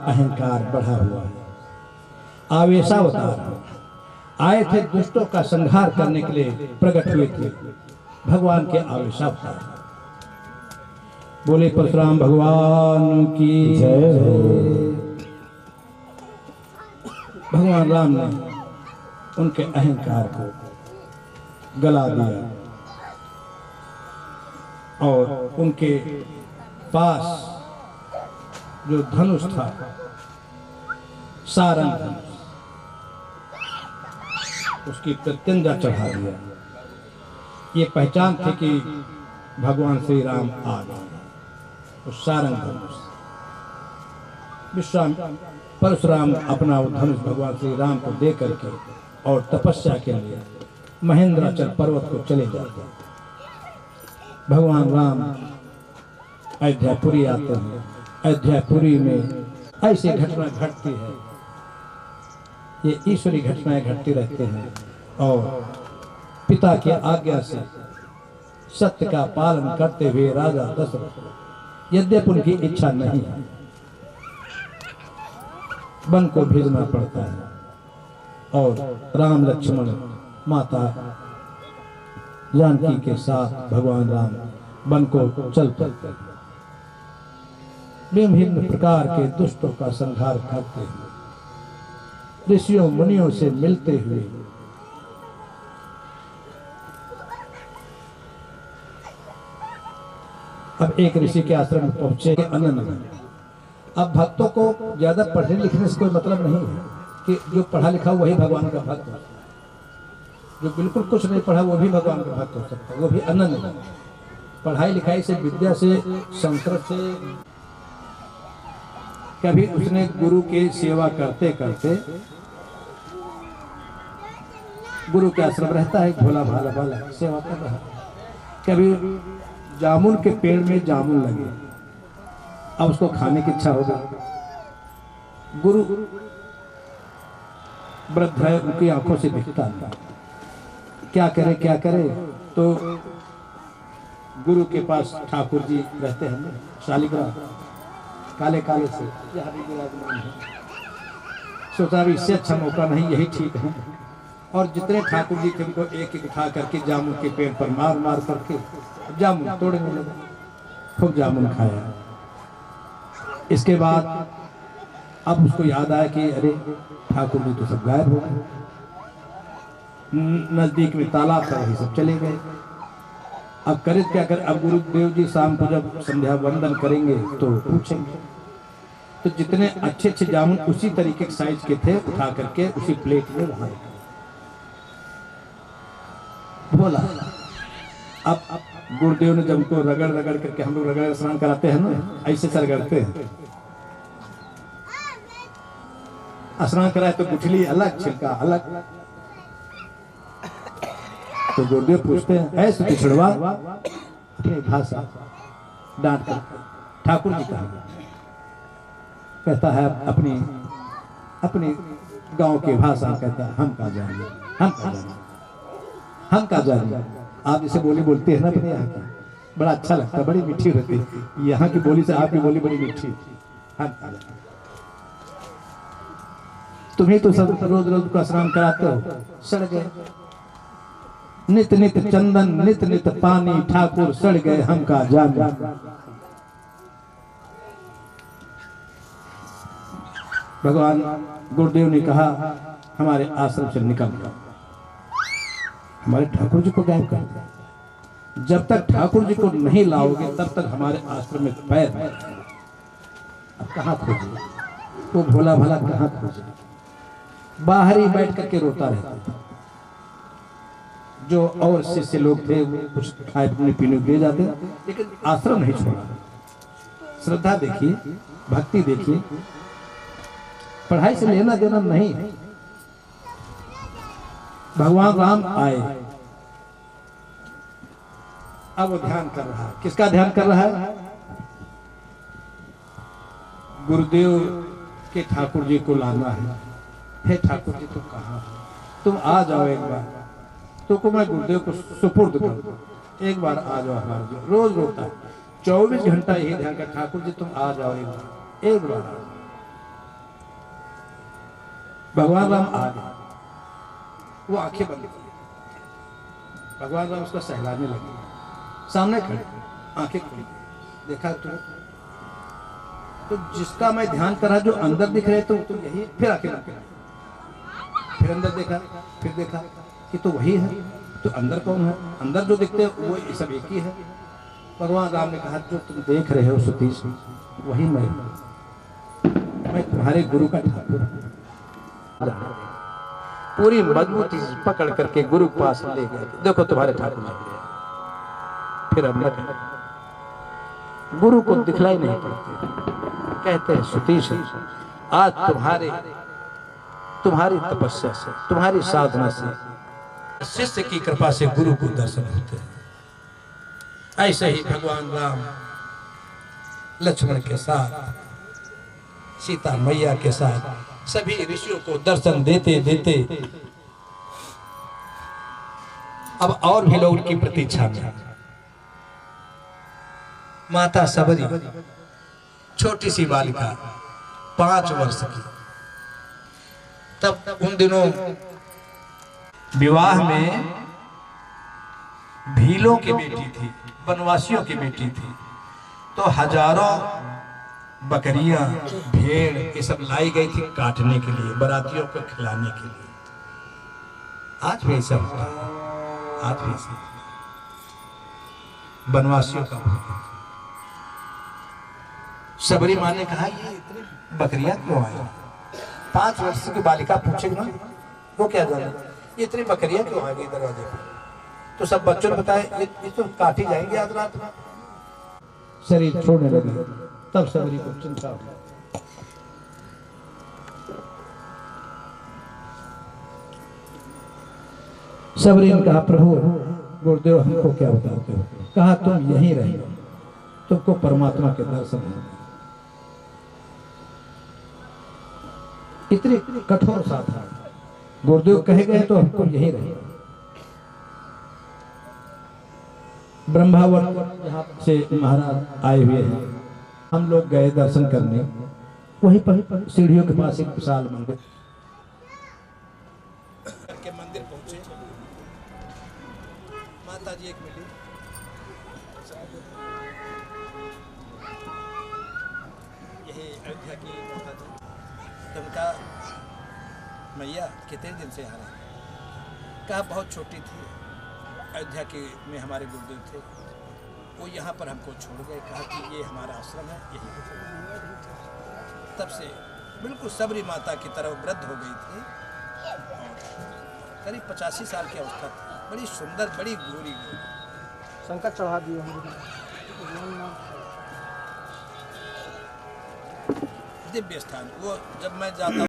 अहंकार बढ़ा हुआ है, आवेशावतार आए थे, दुष्टों का संहार करने के लिए प्रकट हुए थे, भगवान के आवेशावतार। बोले परशुराम भगवान की जय हो। भगवान राम ने उनके अहंकार को गला दिया और उनके पास जो धनुष था, सारंग धनुष, उसकी प्रत्यंगा चढ़ा दिया। ये पहचान थी कि भगवान श्री राम आ गए। उस सारंग धनुष परशुराम अपना वो धनुष भगवान श्री राम को दे करके और तपस्या के लिए महेंद्राचल पर्वत को चले जाते हैं। भगवान राम अयोध्यापुरी आते हैं। अयोध्यापुरी में ऐसी घटना घटती है, ये ईश्वरी घटनाएं घटती रहती हैं और पिता की आज्ञा से सत्य का पालन करते हुए राजा दशरथ, यद्यपि उनकी इच्छा नहीं है, वन को भेजना पड़ता है और राम लक्ष्मण माता जानकी के साथ भगवान राम वन को चल पड़ते हैं। विभिन्न प्रकार के दुष्टों का संहार करते हुए, ऋषियों मुनियों से मिलते हुए, अब एक ऋषि के आश्रम में पहुंचे अनन में। अब भक्तों को ज्यादा पढ़ने लिखने से कोई मतलब नहीं है कि जो पढ़ा लिखा वही भगवान का भक्त हो, जो बिल्कुल कुछ नहीं पढ़ा वो भी भगवान का भक्त हो सकता है, वो भी अनन्य है। पढ़ाई लिखाई से, विद्या से, संस्कृत से, कभी उसने गुरु की सेवा करते करते, गुरु के आश्रम रहता है, भोला भाला भाला सेवा कर रहा है, कभी जामुन के पेड़ में जामुन लगे, अब उसको खाने की इच्छा होगा, गुरु वृद्ध है, उनकी आंखों से दिखता है, क्या करे, तो गुरु के पास ठाकुर जी रहते हैं, शालिग्राम काले काले से, सोचा भी इससे अच्छा मौका नहीं, यही ठीक है। और जितने ठाकुर जी थे उनको एक एक उठा करके जामुन के पेड़ पर मार मार करके जामुन तोड़ने लगे, खूब जामुन खाया। इसके बाद अब उसको याद आया कि अरे ठाकुर जी तो सब गायब हो गए, नजदीक में तालाब था, वही सब चले गए। अब करे क्या कर, अब गुरुदेव जी शाम को जब संध्या वंदन करेंगे तो पूछेंगे, तो जितने अच्छे अच्छे जामुन उसी तरीके के साइज के थे उठा करके उसी प्लेट में वहां बोला। अब गुरुदेव ने जब उनको रगड़ रगड़ करके, हम लोग रगड़ स्नान कराते हैं ना, ऐसे से रगड़ते हैं, स्नान कराए तो गुठली अलग, छिलका अलग। तो गुरुदेव पूछते हैं ऐसे पिछड़वा, अपनी भाषा डांट कर ठाकुर जी कहा, कहता है अपनी अपनी गांव की भाषा, कहता है हम का जानिए, हम का जानिए। आप जैसे बोली बोलते हैं ना अपने यहाँ की, बड़ा अच्छा लगता है, बड़ी मीठी रहती है यहाँ की बोली से आपकी बोली बड़ी मीठी। हम का जानिए, तुम्हें तो सब रोज रोज का स्नान कराते हो, सड़ गए, नित नित चंदन नित नित पानी, ठाकुर सड़ गए हम का जानिए। भगवान गुरुदेव ने कहा हमारे आश्रम से निकल गया, हमारे ठाकुर जी को गायब कर दिया। जब तक ठाकुर जी को नहीं लाओगे तब तक हमारे आश्रम में पैर नहीं। अब कहाँ खोजे वो भोला भाला, कहाँ खोजे, बाहर ही बैठ करके रोता रहता था। जो और शिष्य लोग थे वो कुछ खाए पीने दे जाते, लेकिन आश्रम नहीं छोड़ा। श्रद्धा देखिए, भक्ति देखिए, पढ़ाई से लेना देना नहीं। भगवान राम आए, अब वो ध्यान कर रहा है, किसका ध्यान कर रहा है? गुरुदेव के ठाकुर जी को लाना है। हे ठाकुर जी तुम कहाँ हो, तुम आ जाओ एक बार, तुमको मैं गुरुदेव को सुपुर्द कर दूं, एक बार आ जाओ हमारे जो रोज रोता है, 24 घंटा यही ध्यान कर, ठाकुर जी तुम आ जाओ एक बार आ जाओ। भगवान राम आ गए, वो आंखें बंद की, भगवान राम उसका सहलाने लगे, सामने खड़े, आंखें खोली, देखा तो जिसका मैं ध्यान करा जो अंदर दिख रहे तो यही, फिर आंखें बंद करा, फिर अंदर देखा, फिर देखा कि तो वही है, तो अंदर कौन है? अंदर जो दिखते हैं वो ये सब एक ही है। भगवान राम ने कहा जो तुम देख रहे हो सतीश, वही मैं तुम्हारे गुरु का ठाकुर हूं। पूरी मजबूती से पकड़ करके गुरु के पास ले गए, देखो तुम्हारे ठाकुर आ गए। फिर अब गुरु को दिखलाई नहीं पड़ते, कहते हैं सतीश आज तुम्हारी तपस्या से, तुम्हारी साधना से, शिष्य की कृपा से गुरु को दर्शन होते हैं। ऐसे ही भगवान राम लक्ष्मण के साथ, सीता मैया के साथ सभी ऋषियों को दर्शन देते देते अब और भी लोग उनकी प्रतीक्षा में। माता सबरी, छोटी सी बालिका 5 वर्ष की, तब उन दिनों विवाह में भीलों की बेटी थी, वनवासियों की बेटी थी, तो हजारों बकरियां, भेड़ ये सब लाई गई थी काटने के लिए, बरातियों को खिलाने के लिए। आज भी ऐसा होता है, आज भी ऐसा वनवासियों का भोजन। सबरी माँ ने कहा ये इतनी बकरियां क्यों आई? 5 वर्ष की बालिका पूछेगी ना, वो क्या जाने ये इतनी बकरियां क्यों आ गई दरवाजे पर? तो सब बच्चों ने बताया ये तो काटी जाएंगे आज रात में। शरीर छोड़ने लगे, तब सबरी को चिंता हुई। सबरी ने कहा प्रभु गुरुदेव हमको क्या बताते हो? कहा तुम यहीं रहो, तुमको परमात्मा के दर्शन होंगे। इतनी कठोर साधना, गुरुदेव कहे गए तो हमको यहीं रहे। ब्रह्मावर यहाँ से महाराज आए हुए हैं, हम लोग गए दर्शन करने, वहीं पर सीढ़ियों के पास एक विशाल मंदिर के मंदिर पहुंचे। माता जी एक मिली, यही अयोध्या की माता जी। तो उनका मैया कितने दिन से आ रहे हैं? कहा बहुत छोटी थी, अयोध्या के में हमारे गुरुदेव थे, वो यहाँ पर हमको छोड़ गए, कहा कि ये हमारा आश्रम है, यही। तब से बिल्कुल सबरी माता की तरह वृद्ध हो गई थी, करीब 85 साल की अवस्था थी, बड़ी सुंदर, बड़ी गोरी गोरी। शंकर चढ़ा दिए दिव्य स्थान। वो जब मैं जाता